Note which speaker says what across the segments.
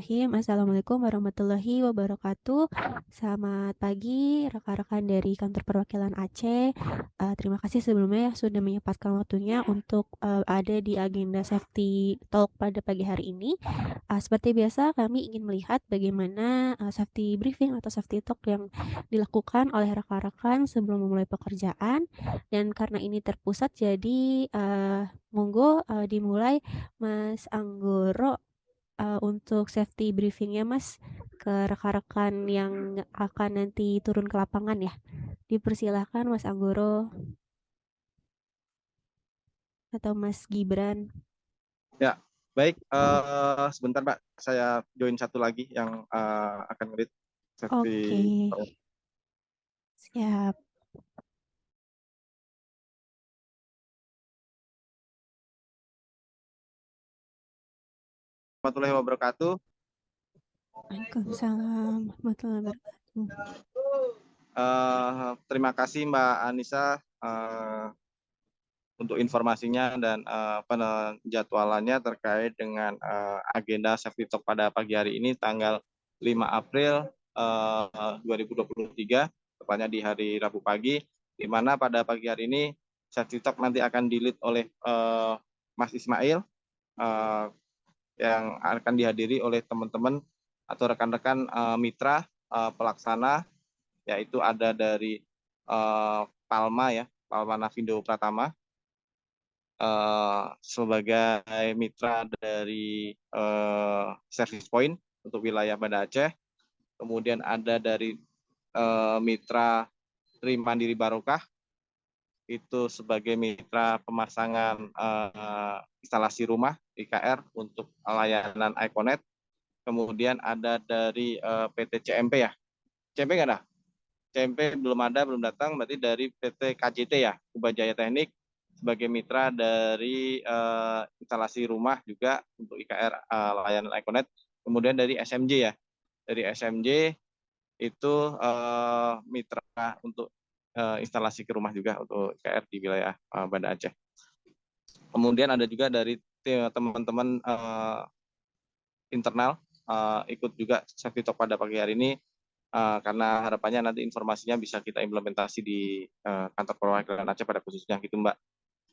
Speaker 1: Bismillahirrahmanirrahim. Assalamualaikum warahmatullahi wabarakatuh. Selamat pagi rekan-rekan dari kantor perwakilan Aceh. Terima kasih sebelumnya ya sudah menyempatkan waktunya untuk ada di agenda safety talk pada pagi hari ini. Seperti biasa kami ingin melihat bagaimana safety briefing atau safety talk yang dilakukan oleh rekan-rekan sebelum memulai pekerjaan. Dan karena ini terpusat jadi monggo dimulai Mas Anggoro untuk safety briefing-nya Mas, ke rekan-rekan yang akan nanti turun ke lapangan ya. Dipersilahkan Mas Anggoro atau Mas Gibran.
Speaker 2: Ya, baik. Sebentar, Mbak. Saya join satu lagi yang akan ngelit
Speaker 1: Oke,
Speaker 2: safety.
Speaker 1: siap.
Speaker 2: Warahmatullahi wabarakatuh.
Speaker 1: Waalaikumsalam warahmatullahi wabarakatuh.
Speaker 2: Terima kasih Mbak Anissa untuk informasinya dan penjadwalannya terkait dengan agenda safety talk pada pagi hari ini tanggal 5 April 2023, tepatnya di hari Rabu pagi, di mana pada pagi hari ini safety talk nanti akan di-lead oleh Mas Ismail, yang akan dihadiri oleh teman-teman atau rekan-rekan mitra pelaksana, yaitu ada dari Palma ya, Palma Navindo Pratama, sebagai mitra dari Service Point untuk wilayah Banda Aceh. Kemudian ada dari mitra Rim Mandiri Barokah, itu sebagai mitra pemasangan instalasi rumah IKR untuk layanan Iconet. Kemudian ada dari PT CMP ya. CMP nggak ada? CMP belum ada, belum datang. Berarti dari PT KJT ya, Kubajaya Teknik, sebagai mitra dari instalasi rumah juga untuk IKR layanan Iconet. Kemudian dari SMJ ya. Dari SMJ itu mitra untuk instalasi ke rumah juga untuk IKR di wilayah Banda Aceh. Kemudian ada juga dari teman-teman internal ikut juga safety talk pada pagi hari ini, karena harapannya nanti informasinya bisa kita implementasi di kantor perwakilan Aceh pada khususnya gitu Mbak.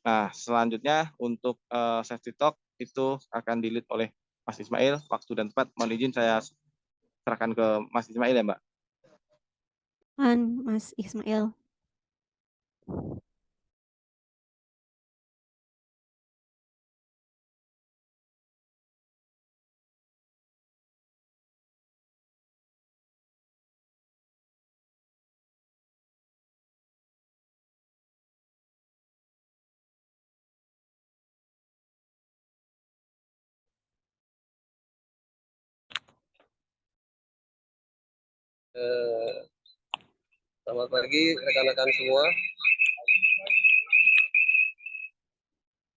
Speaker 2: Nah, selanjutnya untuk safety talk itu akan di-lead oleh Mas Ismail. Waktu dan tempat mohon izin saya serahkan ke Mas Ismail ya Mbak.
Speaker 1: Mas Ismail.
Speaker 3: Selamat pagi rekan-rekan semua.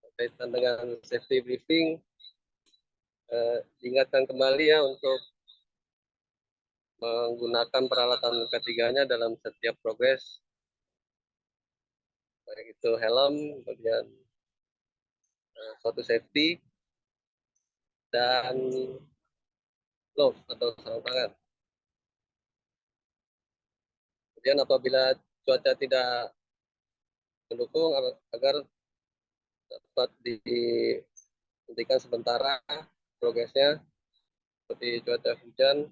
Speaker 3: Berkaitan dengan safety briefing, diingatkan kembali ya untuk menggunakan peralatan ketiganya dalam setiap progres, baik itu helm, kemudian suatu safety, dan glove atau sarung tangan. Kemudian apabila cuaca tidak mendukung, agar dapat dihentikan sementara progresnya, seperti cuaca hujan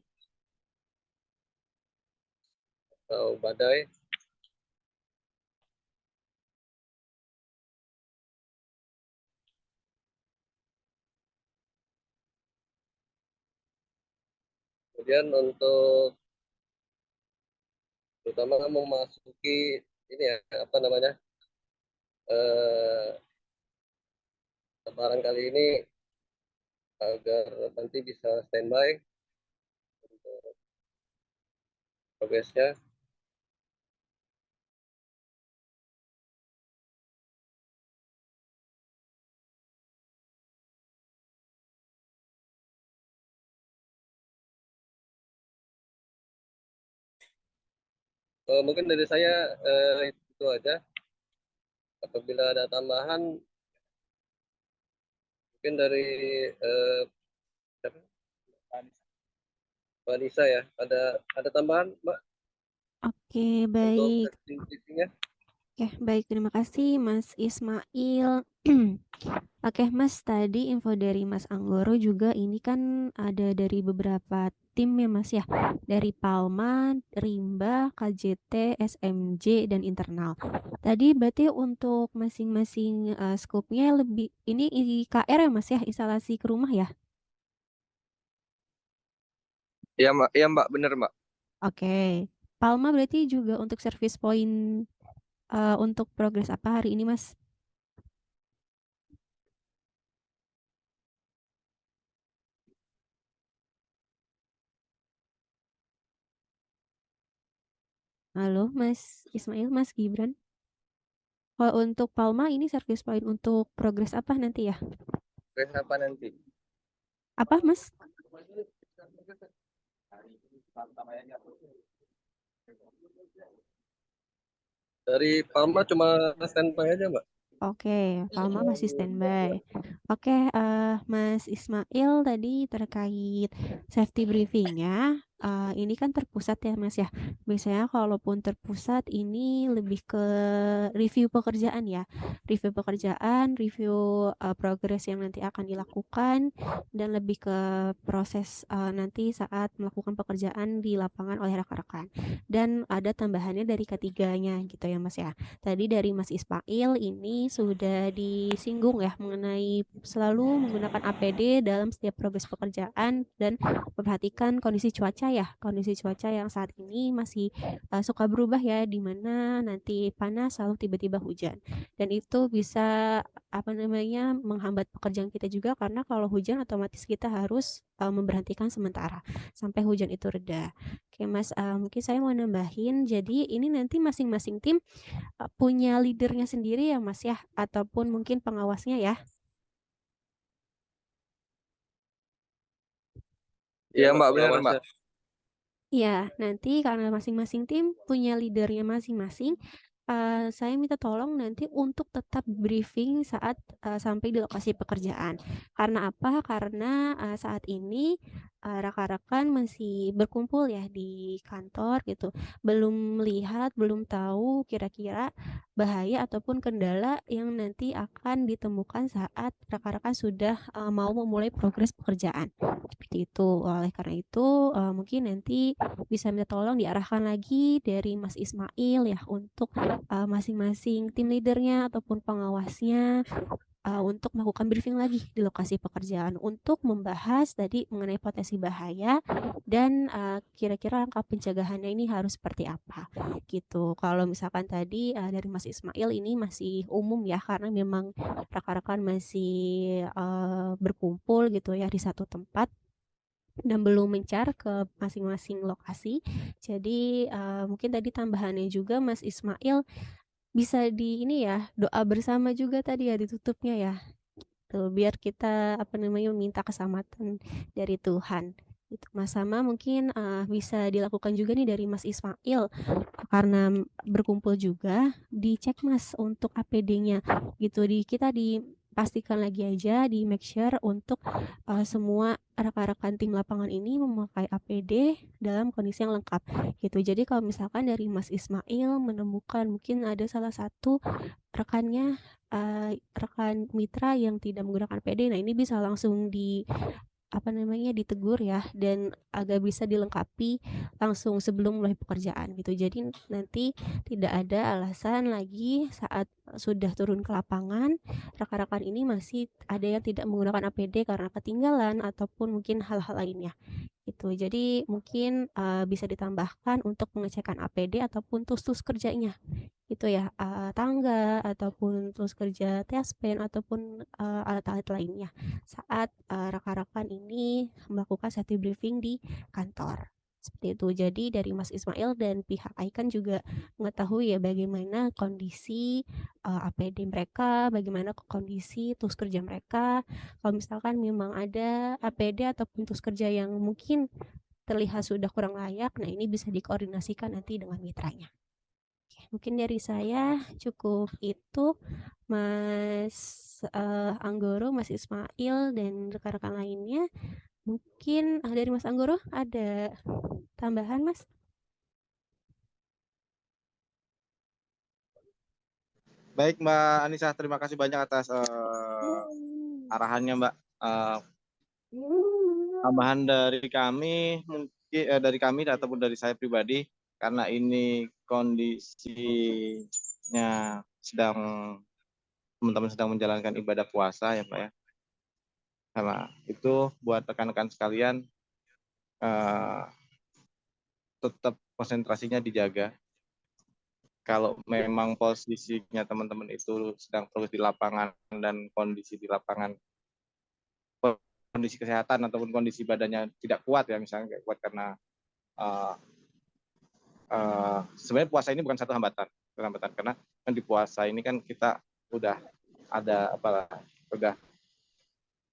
Speaker 3: atau badai. Kemudian untuk terutama memasuki ini ya, apa namanya, lebaran kali ini, agar nanti bisa standby untuk progresnya. Mungkin dari saya itu aja. Apabila ada tambahan, mungkin dari Mbak Nisa ya. Ada tambahan Mbak
Speaker 1: Oke,
Speaker 3: untuk
Speaker 1: baik.
Speaker 3: safety briefingnya?
Speaker 1: Oke, baik. Terima kasih Mas Ismail. Oke, Mas, tadi info dari Mas Anggoro juga ini kan ada dari beberapa tim ya, Mas ya. Dari Palma, Rimba, KJT, SMJ, dan internal. Tadi berarti untuk masing-masing skupnya lebih ini IKR ya, Mas ya, instalasi ke rumah ya.
Speaker 3: Iya Mbak, bener Mbak.
Speaker 1: Oke. Palma berarti juga untuk service point untuk progres apa hari ini, Mas? Halo, Mas Ismail, Mas Gibran. Kalau untuk Palma ini service point untuk progres apa nanti ya?
Speaker 3: Oke, apa nanti?
Speaker 1: Apa, Mas?
Speaker 3: Dari Palma cuma standby aja Mbak.
Speaker 1: Oke, Palma masih standby. Oke, Mas Ismail tadi terkait safety briefingnya, ini kan terpusat ya Mas ya. Biasanya kalaupun terpusat ini lebih ke review pekerjaan ya. Review pekerjaan, review progres yang nanti akan dilakukan, dan lebih ke proses nanti saat melakukan pekerjaan di lapangan oleh rekan-rekan. Dan ada tambahannya dari ketiganya gitu ya Mas ya. Tadi dari Mas Ismail ini sudah disinggung ya mengenai selalu menggunakan APD dalam setiap progres pekerjaan dan memperhatikan kondisi cuaca ya. Kondisi cuaca yang saat ini masih suka berubah ya, di mana nanti panas lalu tiba-tiba hujan. Dan itu bisa apa namanya menghambat pekerjaan kita juga, karena kalau hujan otomatis kita harus memberhentikan sementara sampai hujan itu reda. Oke Mas, mungkin saya mau nambahin, jadi ini nanti masing-masing tim punya leadernya sendiri ya Mas ya, ataupun mungkin pengawasnya ya.
Speaker 3: Iya Mbak, bener Mbak.
Speaker 1: Ya, nanti karena masing-masing tim punya leadernya masing-masing, saya minta tolong nanti untuk tetap briefing saat sampai di lokasi pekerjaan. Karena apa? Karena saat ini rekan-rekan masih berkumpul ya di kantor gitu, belum melihat, belum tahu kira-kira bahaya ataupun kendala yang nanti akan ditemukan saat rekan-rekan sudah mau memulai progres pekerjaan. Seperti itu. Oleh karena itu, mungkin nanti bisa minta tolong diarahkan lagi dari Mas Ismail ya untuk masing-masing tim leadernya ataupun pengawasnya untuk melakukan briefing lagi di lokasi pekerjaan untuk membahas tadi mengenai potensi bahaya dan kira-kira langkah pencegahannya ini harus seperti apa gitu. Kalau misalkan tadi dari Mas Ismail ini masih umum ya, karena memang rekan-rekan masih berkumpul gitu ya di satu tempat dan belum mencar ke masing-masing lokasi. Jadi mungkin tadi tambahannya juga Mas Ismail bisa di ini ya, doa bersama juga tadi ya ditutupnya ya. Tuh, biar kita apa namanya minta keselamatan dari Tuhan. Itu Mas, sama mungkin bisa dilakukan juga nih dari Mas Ismail, karena berkumpul juga dicek Mas untuk APD-nya gitu, kita dipastikan lagi aja, di make sure untuk semua rekan-rekan tim lapangan ini memakai APD dalam kondisi yang lengkap gitu. Jadi kalau misalkan dari Mas Ismail menemukan mungkin ada salah satu rekannya, rekan mitra yang tidak menggunakan APD, nah ini bisa langsung apa namanya, ditegur ya, dan agak bisa dilengkapi langsung sebelum mulai pekerjaan gitu. Jadi nanti tidak ada alasan lagi saat sudah turun ke lapangan, rekan-rekan ini masih ada yang tidak menggunakan APD karena ketinggalan ataupun mungkin hal-hal lainnya gitu. Jadi mungkin bisa ditambahkan untuk pengecekan APD ataupun tus-tus kerjanya itu ya, tangga ataupun tools kerja TSPen ataupun alat-alat lainnya saat rekan-rekan ini melakukan safety briefing di kantor. Seperti itu. Jadi dari Mas Ismail dan pihak Icon juga mengetahui ya bagaimana kondisi APD mereka, bagaimana kondisi tools kerja mereka. Kalau misalkan memang ada APD ataupun tools kerja yang mungkin terlihat sudah kurang layak, nah ini bisa dikoordinasikan nanti dengan mitranya. Mungkin dari saya cukup itu, Mas Anggoro, Mas Ismail, dan rekan-rekan lainnya. Mungkin dari Mas Anggoro ada tambahan, Mas?
Speaker 2: Baik Mbak Anissa, terima kasih banyak atas arahannya Mbak. Tambahan dari kami mungkin dari kami ataupun dari saya pribadi, karena ini kondisinya sedang teman-teman sedang menjalankan ibadah puasa ya Pak ya. Sama itu buat rekan-rekan sekalian, tetap konsentrasinya dijaga. Kalau memang posisinya teman-teman itu sedang terus di lapangan dan kondisi di lapangan, kondisi kesehatan ataupun kondisi badannya tidak kuat ya, misalnya kayak kuat karena uh, sebenarnya puasa ini bukan satu hambatan karena kan di puasa ini kan kita udah ada apa,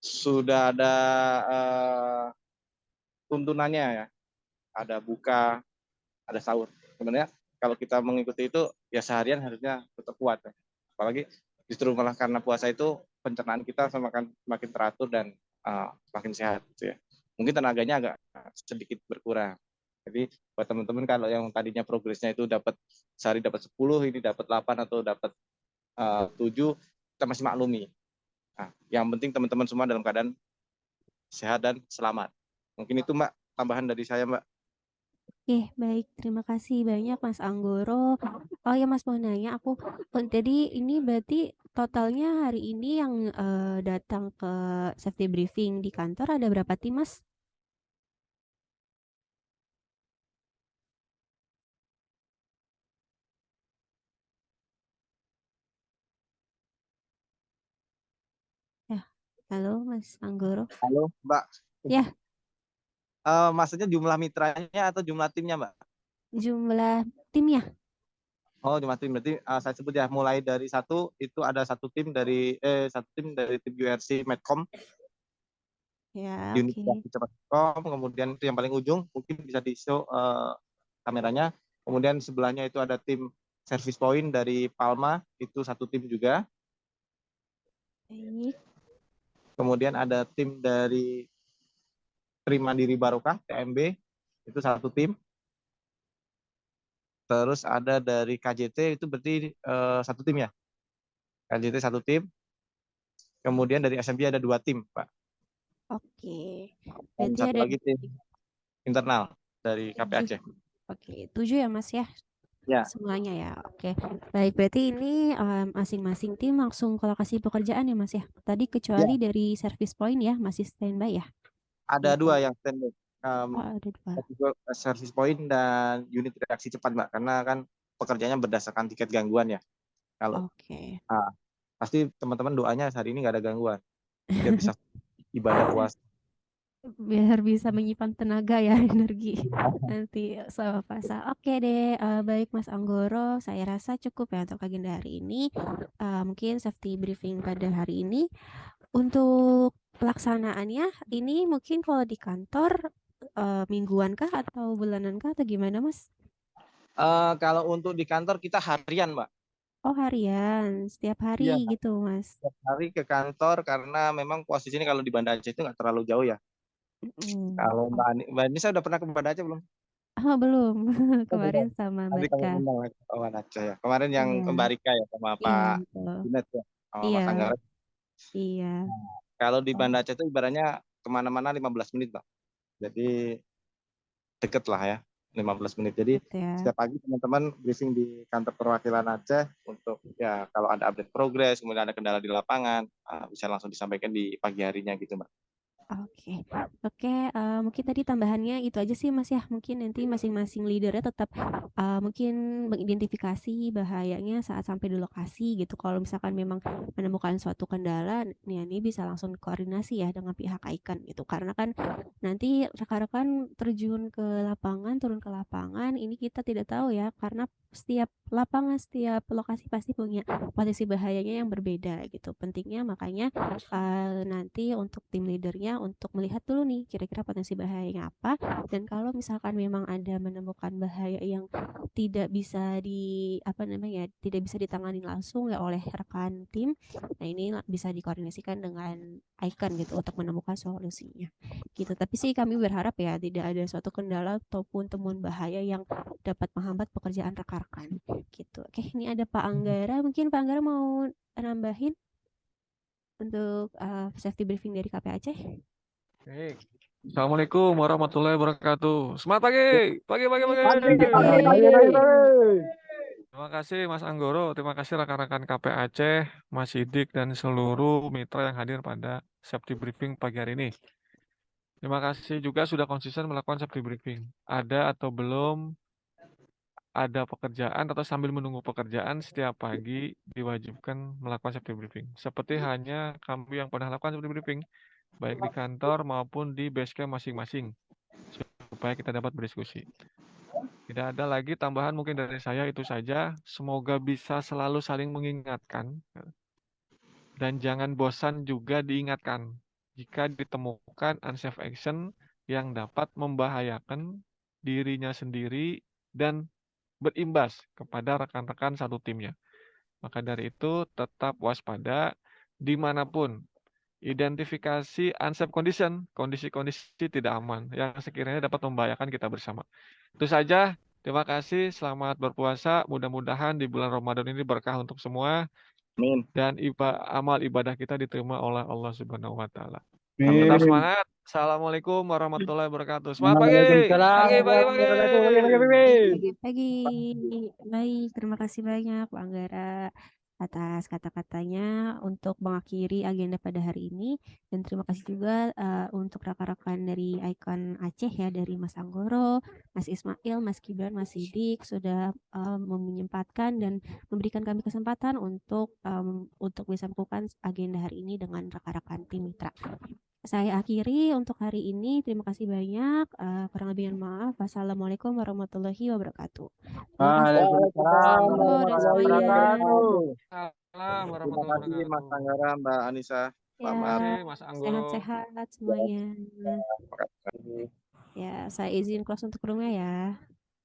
Speaker 2: sudah ada tuntunannya ya, ada buka, ada sahur. Sebenarnya kalau kita mengikuti itu ya seharian harusnya tetap kuat ya. Apalagi justru malah karena puasa itu pencernaan kita semakin teratur dan semakin sehat gitu ya. Mungkin tenaganya agak sedikit berkurang. Jadi buat teman-teman kalau yang tadinya progresnya itu dapat sehari dapat 10, ini dapat 8 atau dapat 7, kita masih maklumi. Nah, yang penting teman-teman semua dalam keadaan sehat dan selamat. Mungkin itu Mbak, tambahan dari saya Mbak.
Speaker 1: Oke, baik. Terima kasih banyak Mas Anggoro. Oh ya Mas, mau nanya aku, jadi ini berarti totalnya hari ini yang datang ke safety briefing di kantor ada berapa tim, Mas? Ya, halo Mas Anggoro.
Speaker 2: Halo Mbak.
Speaker 1: Ya,
Speaker 2: Maksudnya jumlah mitranya atau jumlah timnya Mbak?
Speaker 1: jumlah timnya.
Speaker 2: Oh, jumlah tim berarti saya sebut ya, mulai dari satu itu ada satu tim dari tim URC Medcom,
Speaker 1: Ya,
Speaker 2: unit
Speaker 1: oke.
Speaker 2: reaksi cepat Medcom, kemudian itu yang paling ujung mungkin bisa di show kameranya. Kemudian sebelahnya itu ada tim service point dari Palma, itu satu tim juga.
Speaker 1: Baik.
Speaker 2: Kemudian ada tim dari Trimandiri Barokah TMB, itu satu tim. Terus ada dari KJT, itu berarti satu tim ya. KJT satu tim. Kemudian dari SMB ada 2 tim, Pak.
Speaker 1: Oke.
Speaker 2: Dan
Speaker 1: Berarti
Speaker 2: satu
Speaker 1: ada
Speaker 2: lagi tim internal dari
Speaker 1: 7.
Speaker 2: KPAC.
Speaker 1: Oke, 7 ya Mas ya?
Speaker 2: Ya,
Speaker 1: Semuanya ya. Oke. Baik, berarti ini masing-masing tim langsung ke lokasi pekerjaan ya Mas ya? Tadi
Speaker 2: ya,
Speaker 1: kecuali dari service point ya, masih standby ya?
Speaker 2: ada
Speaker 1: Info.
Speaker 2: 2 yang standby.
Speaker 1: Oh, ada 2.
Speaker 2: Service point dan unit reaksi cepat, Mbak. Karena kan pekerjaannya berdasarkan tiket gangguan ya. Kalau
Speaker 1: Oke.
Speaker 2: pasti teman-teman doanya hari ini nggak ada gangguan, biar bisa ibadah puasa.
Speaker 1: Biar bisa menyimpan tenaga ya, energi nanti selama puasa. Oke deh, baik Mas Anggoro, saya rasa cukup ya untuk agenda hari ini. Mungkin safety briefing pada hari ini. Untuk pelaksanaannya, ini mungkin kalau di kantor mingguan kah atau bulanan kah atau gimana Mas?
Speaker 2: Kalau untuk di kantor kita harian, Mbak.
Speaker 1: Oh harian, setiap
Speaker 2: Iya,
Speaker 1: hari gitu Mas.
Speaker 2: setiap hari ke kantor karena memang posisi ini kalau di Banda Aceh itu nggak terlalu jauh ya. Kalau
Speaker 1: Oh,
Speaker 2: Mbak Anissa udah pernah ke Banda Aceh belum?
Speaker 1: oh, belum,
Speaker 2: Oh, belum.
Speaker 1: kemarin sama
Speaker 2: Nanti kami
Speaker 1: Barka.
Speaker 2: undang lagi ke Banda Aceh ya. Kemarin yang ke
Speaker 1: Iya,
Speaker 2: Barika ya sama
Speaker 1: iya
Speaker 2: Pak
Speaker 1: betul.
Speaker 2: Junet ya, sama
Speaker 1: Iya,
Speaker 2: Mas Anggara.
Speaker 1: iya.
Speaker 2: Kalau di
Speaker 1: Oh,
Speaker 2: Banda Aceh itu ibaratnya kemana-mana 15 menit, Pak. Jadi deket lah ya, 15 menit. Jadi
Speaker 1: deket ya.
Speaker 2: setiap pagi teman-teman briefing di kantor perwakilan Aceh untuk ya kalau ada update progres, kemudian ada kendala di lapangan, bisa langsung disampaikan di pagi harinya gitu, Mbak.
Speaker 1: Oke, oke, mungkin tadi tambahannya itu aja sih Mas ya, mungkin nanti masing-masing leadernya tetap mungkin mengidentifikasi bahayanya saat sampai di lokasi gitu. Kalau misalkan memang menemukan suatu kendala, nih ini bisa langsung koordinasi ya dengan pihak ICAN gitu. Karena kan nanti rekan-rekan terjun ke lapangan, turun ke lapangan, ini kita tidak tahu ya, karena setiap lapangan, setiap lokasi pasti punya potensi bahayanya yang berbeda gitu. Pentingnya makanya nanti untuk tim leadernya semuanya untuk melihat dulu nih kira-kira potensi bahayanya apa, dan kalau misalkan memang ada menemukan bahaya yang tidak bisa tidak bisa ditangani langsung ya oleh rekan tim. Nah, ini bisa dikoordinasikan dengan Icon gitu untuk menemukan solusinya. Gitu. Tapi sih kami berharap ya tidak ada suatu kendala ataupun temuan bahaya yang dapat menghambat pekerjaan rekan-rekan. Gitu. Oke, ini ada Pak Anggara. Mungkin Pak Anggara mau nambahin untuk safety briefing dari KP Aceh.
Speaker 4: Baik. Assalamualaikum warahmatullahi wabarakatuh. Semangat pagi, pagi. Terima kasih Mas Anggoro, terima kasih rekan-rekan KP Aceh, Mas Sidik dan seluruh mitra yang hadir pada safety briefing pagi hari ini. Terima kasih juga sudah konsisten melakukan safety briefing. Ada atau belum ada pekerjaan atau sambil menunggu pekerjaan setiap pagi diwajibkan melakukan safety briefing. Seperti hanya kami yang pernah lakukan safety briefing, baik di kantor maupun di base camp masing-masing, supaya kita dapat berdiskusi. Tidak ada lagi tambahan mungkin dari saya, itu saja. Semoga bisa selalu saling mengingatkan dan jangan bosan juga diingatkan jika ditemukan unsafe action yang dapat membahayakan dirinya sendiri dan berimbas kepada rekan-rekan satu timnya. Maka dari itu tetap waspada dimanapun. Identifikasi unsafe condition, kondisi-kondisi tidak aman yang sekiranya dapat membahayakan kita bersama. Itu saja. Terima kasih. Selamat berpuasa. Mudah-mudahan di bulan Ramadan ini berkah untuk semua
Speaker 2: Amin.
Speaker 4: dan amal ibadah kita diterima oleh Allah Subhanahu wa taala.
Speaker 2: Amin.
Speaker 4: Tetap semangat. Assalamualaikum warahmatullahi wabarakatuh. Semangat pagi.
Speaker 3: Waalaikumsalam
Speaker 1: Pagi. Baik, terima kasih banyak Pak Anggara atas kata-katanya untuk mengakhiri agenda pada hari ini, dan terima kasih juga untuk rekan-rekan dari Icon Aceh ya, dari Mas Anggoro, Mas Ismail, Mas Gibran, Mas Sidik sudah menyempatkan dan memberikan kami kesempatan untuk bisa melakukan agenda hari ini dengan rekan-rekan tim mitra. Saya akhiri untuk hari ini. Terima kasih banyak. Kurang lebihnya maaf. Wassalamualaikum warahmatullahi wabarakatuh. Terima kasih.
Speaker 3: Waalaikumsalam
Speaker 1: Dan
Speaker 3: warahmatullahi
Speaker 1: semuanya.
Speaker 3: wabarakatuh.
Speaker 4: Salam
Speaker 2: Terima
Speaker 4: warahmatullahi
Speaker 2: kasih Mas
Speaker 4: wabarakatuh.
Speaker 2: Anggara, Mbak Anissa.
Speaker 1: Ya,
Speaker 2: Selamat.
Speaker 4: Mas Anggoro.
Speaker 1: sehat-sehat semuanya.
Speaker 2: Terima kasih.
Speaker 1: Ya, saya izin close untuk roomnya ya.